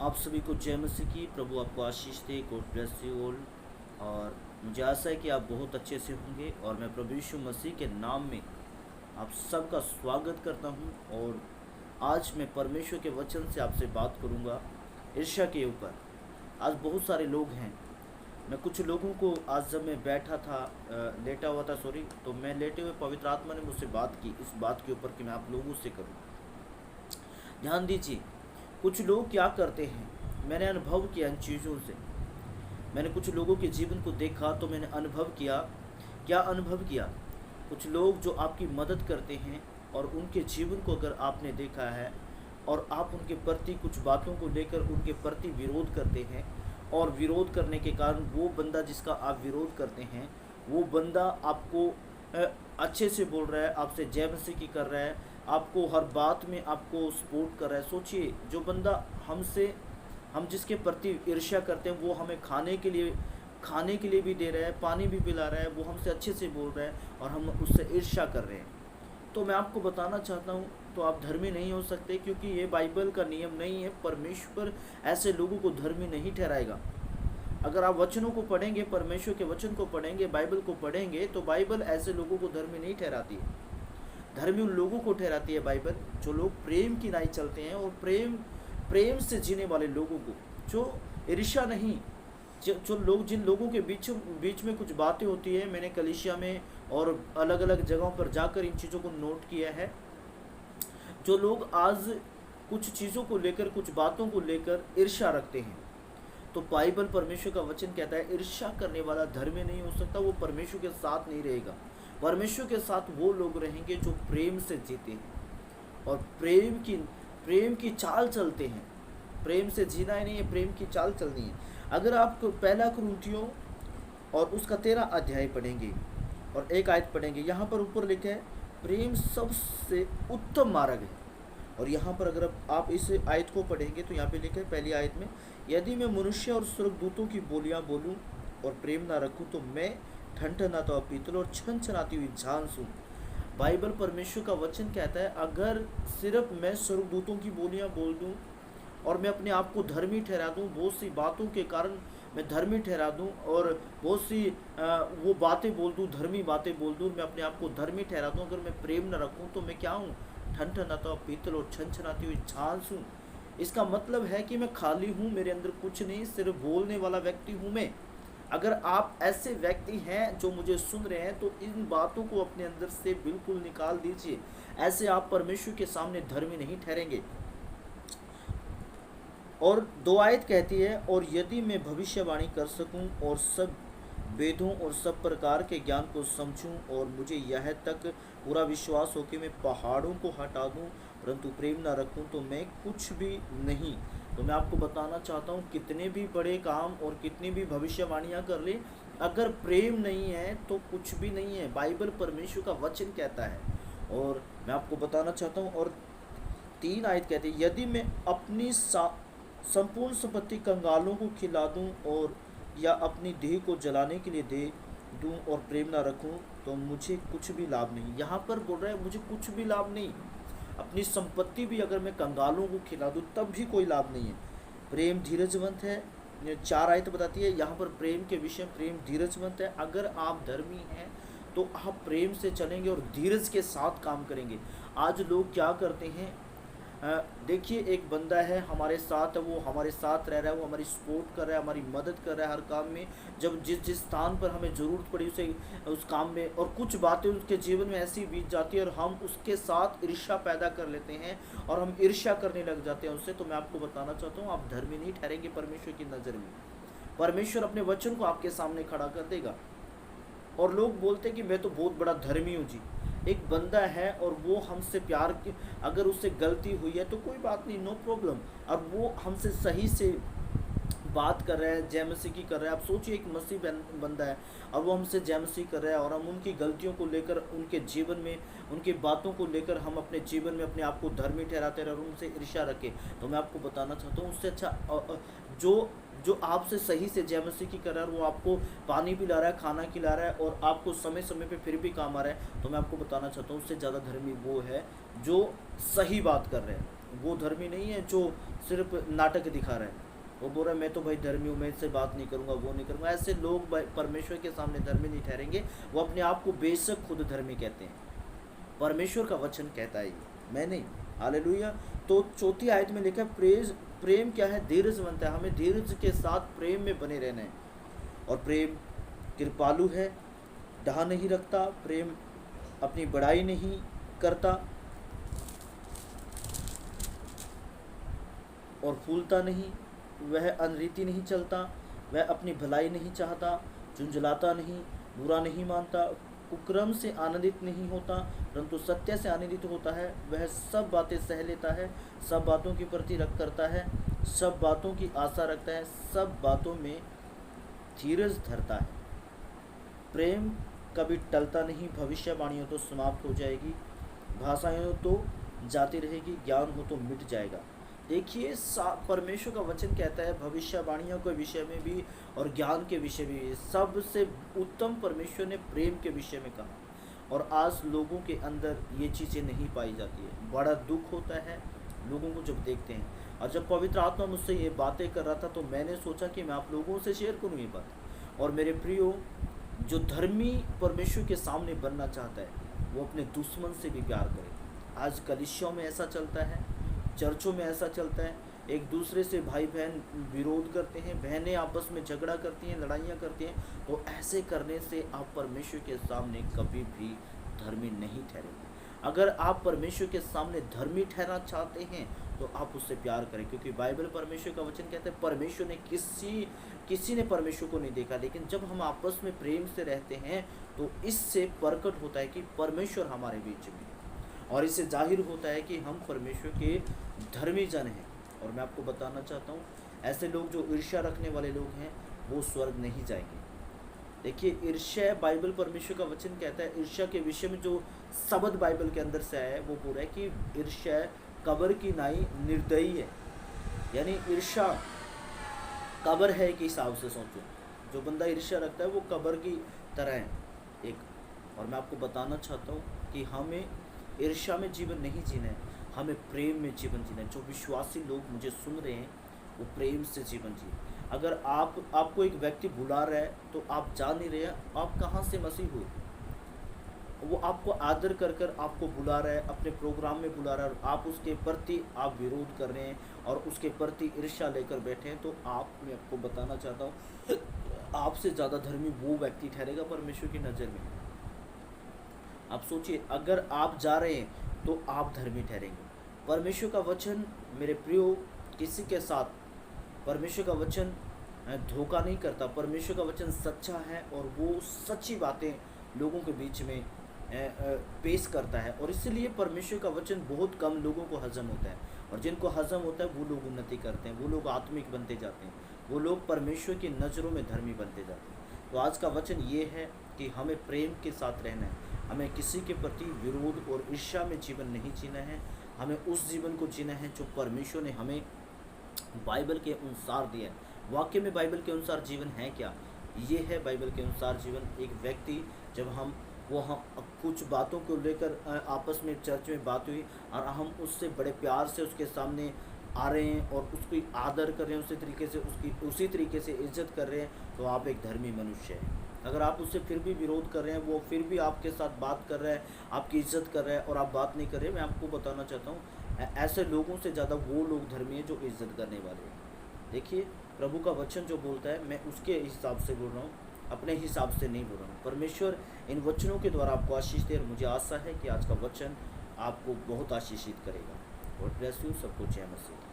आप सभी को जय मसीह की। प्रभु आपको आशीष दे। God bless you all. और मुझे आशा है कि आप बहुत अच्छे से होंगे और मैं प्रभु यीशु मसीह के नाम में आप सबका स्वागत करता हूं। और आज मैं परमेश्वर के वचन से आपसे बात करूंगा ईर्ष्या के ऊपर। आज बहुत सारे लोग हैं। मैं कुछ लोगों को आज जब मैं बैठा था लेटा हुआ था तो मैं लेटे हुए पवित्र आत्मा ने मुझसे बात की इस बात के ऊपर कि मैं आप लोगों से करूँ। ध्यान दीजिए, कुछ लोग क्या करते हैं, मैंने अनुभव किया इन चीज़ों से। मैंने कुछ लोगों के जीवन को देखा तो मैंने अनुभव किया। क्या अनुभव किया? कुछ लोग जो आपकी मदद करते हैं और उनके जीवन को अगर आपने देखा है और आप उनके प्रति कुछ बातों को लेकर उनके प्रति विरोध करते हैं और विरोध करने के कारण वो बंदा जिसका आप विरोध करते हैं वो बंदा आपको अच्छे से बोल रहा है, आपसे जय मसीह की कर रहा है, आपको हर बात में आपको सपोर्ट कर रहा है। सोचिए, जो बंदा हम जिसके प्रति ईर्ष्या करते हैं वो हमें खाने के लिए भी दे रहा है, पानी भी पिला रहा है, वो हमसे अच्छे से बोल रहा है और हम उससे ईर्ष्या कर रहे हैं। तो मैं आपको बताना चाहता हूँ, तो आप धर्मी नहीं हो सकते, क्योंकि ये बाइबल का नियम नहीं है। परमेश्वर ऐसे लोगों को धर्मी नहीं ठहराएगा। अगर आप वचनों को पढ़ेंगे, परमेश्वर के वचन को पढ़ेंगे, बाइबल को पढ़ेंगे, तो बाइबल ऐसे लोगों को धर्मी नहीं ठहराती है। धर्मी उन लोगों को ठहराती है बाइबल जो लोग प्रेम की राह चलते हैं और प्रेम से जीने वाले लोगों को, जो ईर्ष्या नहीं। जिन लोगों के बीच में कुछ बातें होती है, मैंने कलीसिया में और अलग अलग जगहों पर जाकर इन चीज़ों को नोट किया है। जो लोग आज कुछ चीज़ों को लेकर, कुछ बातों को लेकर ईर्ष्या रखते हैं, तो बाइबल परमेश्वर का वचन कहता है ईर्ष्या करने वाला धर्मी नहीं हो सकता, वो परमेश्वर के साथ नहीं रहेगा। परमेश्वर के साथ वो लोग रहेंगे जो प्रेम से जीते हैं और प्रेम की चाल चलते हैं। प्रेम से जीना ही नहीं है, प्रेम की चाल चलनी है। अगर आप पहला कुरिन्थियों और उसका 13 अध्याय पढ़ेंगे और एक आयत पढ़ेंगे, यहाँ पर ऊपर लिखा है प्रेम सबसे उत्तम मार्ग है। और यहाँ पर अगर आप इस आयत को पढ़ेंगे तो यहाँ पे लिखा है पहली आयत में, यदि मैं मनुष्य और स्वर्गदूतों की बोलियां बोलूं और प्रेम ना रखूं तो मैं ठनठनाता हुआ पीतल और छनछनाती हुई झांझ हूं। बाइबल परमेश्वर का वचन कहता है अगर सिर्फ मैं स्वर्गदूतों की बोलियां बोल दूं और मैं अपने आप को धर्मी ठहरा दूं, बहुत सी बातों के कारण मैं धर्मी ठहरा दूं और बहुत सी वो बातें बोल दूं, धर्मी बातें बोल दूं, मैं अपने आप को धर्मी ठहरा दूं, अगर मैं प्रेम न रखूं तो मैं क्या हूँ? ठनठनाता हुआ पीतल और छनछनाती हुई झांझ हूँ। इसका मतलब है कि मैं खाली हूँ, मेरे अंदर कुछ नहीं, सिर्फ बोलने वाला व्यक्ति हूँ मैं। अगर आप ऐसे व्यक्ति हैं जो मुझे सुन रहे हैं तो इन बातों को अपने अंदर से बिल्कुल निकाल दीजिए। ऐसे आप परमेश्वर के सामने धर्मी नहीं ठहरेंगे। और 2 आयत कहती है, और यदि मैं भविष्यवाणी कर सकूं और सब वेदों और सब प्रकार के ज्ञान को समझूं और मुझे यह तक पूरा विश्वास हो कि मैं पहाड़ों को हटा दूं परंतु प्रेम ना रखूं तो मैं कुछ भी नहीं। तो मैं आपको बताना चाहता हूं, कितने भी बड़े काम और कितनी भी भविष्यवाणियां कर ले, अगर प्रेम नहीं है तो कुछ भी नहीं है। बाइबल परमेश्वर का वचन कहता है। और मैं आपको बताना चाहता हूँ, और 3 आयत कहते हैं, यदि मैं अपनी संपूर्ण संपत्ति कंगालों को खिला दूं और या अपनी देह को जलाने के लिए दे दूं और प्रेम ना रखूं तो मुझे कुछ भी लाभ नहीं। यहाँ पर बोल रहा है मुझे कुछ भी लाभ नहीं। अपनी संपत्ति भी अगर मैं कंगालों को खिला दूं तब भी कोई लाभ नहीं है। प्रेम धीरजवंत है। 4 आयत बताती है यहाँ पर प्रेम के विषय, प्रेम धीरजवंत है। अगर आप धर्मी हैं तो आप प्रेम से चलेंगे और धीरज के साथ काम करेंगे। आज लोग क्या करते हैं, देखिए, एक बंदा है हमारे साथ, वो हमारे साथ रह रहा है, वो हमारी सपोर्ट कर रहा है, हमारी मदद कर रहा है हर काम में। जब जिस स्थान पर हमें ज़रूरत पड़ी उसे उस काम में, और कुछ बातें उसके जीवन में ऐसी बीत जाती है और हम उसके साथ ईर्ष्या पैदा कर लेते हैं और हम ईर्ष्या करने लग जाते हैं उससे। तो मैं आपको बताना चाहता हूँ, आप धर्मी नहीं ठहरेंगे परमेश्वर की नज़र में। परमेश्वर अपने वचन को आपके सामने खड़ा कर देगा। और लोग बोलते हैं कि मैं तो बहुत बड़ा धर्मी हूँ जी। एक बंदा है और वो हमसे प्यार की, अगर उससे गलती हुई है तो कोई बात नहीं, नो प्रॉब्लम। अब वो हमसे सही से बात कर रहा है, जय मसीह की कर रहा है। आप सोचिए, एक मसीह बंदा है और वो हमसे जय मसीह कर रहा है और हम उनकी गलतियों को लेकर, उनके जीवन में, उनकी बातों को लेकर हम अपने जीवन में अपने आप को धर्मी ठहराते रहे और उनसे ईर्ष्या रखें। तो मैं आपको बताना चाहता हूँ, उससे अच्छा जो आपसे सही से जय मसीह की कर रहा है, वो आपको पानी पिला रहा है, खाना खिला रहा है और आपको समय समय पे फिर भी काम आ रहा है, तो मैं आपको बताना चाहता हूँ उससे ज़्यादा धर्मी वो है जो सही बात कर रहे हैं। वो धर्मी नहीं है जो सिर्फ नाटक दिखा रहा है। वो बोल रहा है मैं तो भाई धर्मी हूँ, मैं इससे बात नहीं करूँगा, वो नहीं करूँगा। ऐसे लोग परमेश्वर के सामने धर्मी नहीं ठहरेंगे। वो अपने आप को बेशक खुद धर्मी कहते हैं, परमेश्वर का वचन कहता है ये, मैं नहीं। हालेलुया। तो चौथी आयत में लिखा है प्रेम क्या है? धीरजवंत है। हमें धीरज के साथ प्रेम में बने रहना है। और प्रेम कृपालु है, डहा नहीं रखता, प्रेम अपनी बड़ाई नहीं करता और फूलता नहीं, वह अनरीति नहीं चलता, वह अपनी भलाई नहीं चाहता, झुंझलाता नहीं, बुरा नहीं मानता, कुकर्म से आनंदित नहीं होता, परंतु सत्य से आनंदित होता है। वह सब बातें सह लेता है, सब बातों की प्रति रख करता है, सब बातों की आशा रखता है, सब बातों में धीरज धरता है। प्रेम कभी टलता नहीं। भविष्यवाणियों तो समाप्त हो जाएगी, भाषाएं तो जाती रहेगी, ज्ञान हो तो मिट जाएगा। देखिए परमेश्वर का वचन कहता है भविष्यवाणियों के विषय में भी और ज्ञान के विषय में भी सबसे उत्तम परमेश्वर ने प्रेम के विषय में कहा। और आज लोगों के अंदर ये चीज़ें नहीं पाई जाती है। बड़ा दुख होता है लोगों को जब देखते हैं। और जब पवित्र आत्मा मुझसे ये बातें कर रहा था तो मैंने सोचा कि मैं आप लोगों से शेयर करूँ ये बात। और मेरे प्रियो, जो धर्मी परमेश्वर के सामने बनना चाहता है वो अपने दुश्मन से भी प्यार करे। आज कलीसियाओं में ऐसा चलता है, चर्चों में ऐसा चलता है, एक दूसरे से भाई बहन विरोध करते हैं, बहनें आपस में झगड़ा करती हैं, लड़ाइयाँ करती हैं। तो ऐसे करने से आप परमेश्वर के सामने कभी भी धर्मी नहीं ठहरेंगे। अगर आप परमेश्वर के सामने धर्मी ठहरना चाहते हैं तो आप उससे प्यार करें, क्योंकि बाइबल परमेश्वर का वचन कहता है परमेश्वर ने किसी ने परमेश्वर को नहीं देखा। लेकिन जब हम आपस में प्रेम से रहते हैं तो इससे प्रकट होता है कि परमेश्वर हमारे बीच में, और इससे जाहिर होता है कि हम परमेश्वर के धर्मी जन हैं। और मैं आपको बताना चाहता हूँ, ऐसे लोग जो ईर्ष्या रखने वाले लोग हैं वो स्वर्ग नहीं जाएंगे। देखिए ईर्ष्या, बाइबल परमेश्वर का वचन कहता है ईर्ष्या के विषय में जो शब्द बाइबल के अंदर से आया है वो पूरा है कि ईर्ष्या कब्र की नाई निर्दयी है। यानी ईर्ष्या कब्र है के हिसाब से सोचो, जो बंदा ईर्ष्या रखता है वो कब्र की तरह है एक। और मैं आपको बताना चाहता हूँ कि हमें ईर्ष्या में जीवन नहीं जीना है, हमें प्रेम में जीवन जीना है। जो विश्वासी लोग मुझे सुन रहे हैं वो प्रेम से जीवन जिए। अगर आपको एक व्यक्ति बुला रहा है तो आप जान नहीं रहे हैं आप कहाँ से मसीह हुए। वो आपको आदर कर आपको बुला रहा है, अपने प्रोग्राम में बुला रहा है, और आप उसके प्रति आप विरोध कर रहे हैं और उसके प्रति ईर्ष्या लेकर बैठे हैं। तो मैं आपको बताना चाहता हूँ आपसे ज़्यादा धर्मी वो व्यक्ति ठहरेगा परमेश्वर की नज़र में। आप सोचिए, अगर आप जा रहे हैं तो आप धर्मी ठहरेंगे। परमेश्वर का वचन मेरे प्रियो किसी के साथ, परमेश्वर का वचन धोखा नहीं करता। परमेश्वर का वचन सच्चा है और वो सच्ची बातें लोगों के बीच में पेश करता है। और इसलिए परमेश्वर का वचन बहुत कम लोगों को हजम होता है, और जिनको हजम होता है वो लोग उन्नति करते हैं, वो लोग आत्मिक बनते जाते हैं, वो लोग परमेश्वर की नज़रों में धर्मी बनते जाते हैं। तो आज का वचन ये है कि हमें प्रेम के साथ रहना है, हमें किसी के प्रति विरोध और ईर्ष्या में जीवन नहीं जीना है। हमें उस जीवन को जीना है जो परमेश्वर ने हमें बाइबल के अनुसार दिया है। वाकई में बाइबल के अनुसार जीवन है क्या? ये है बाइबल के अनुसार जीवन। एक व्यक्ति जब हम कुछ बातों को लेकर आपस में चर्च में बात हुई और हम उससे बड़े प्यार से उसके सामने आ रहे हैं और उसकी आदर कर रहे हैं, उसी तरीके से इज्जत कर रहे हैं, तो आप एक धर्मी मनुष्य हैं। अगर आप उससे फिर भी विरोध कर रहे हैं, वो फिर भी आपके साथ बात कर रहा है, आपकी इज्जत कर रहा है और आप बात नहीं कर रहे, मैं आपको बताना चाहता हूँ ऐसे लोगों से ज़्यादा वो लोग धर्मी हैं जो इज्जत करने वाले हैं। देखिए प्रभु का वचन जो बोलता है मैं उसके हिसाब से बोल रहा हूँ, अपने हिसाब से नहीं बोल रहा हूँ। परमेश्वर इन वचनों के द्वारा आपको आशीष दे और मुझे आशा है कि आज का वचन आपको बहुत आशीषित करेगा। God bless you. सबको जय मसीह।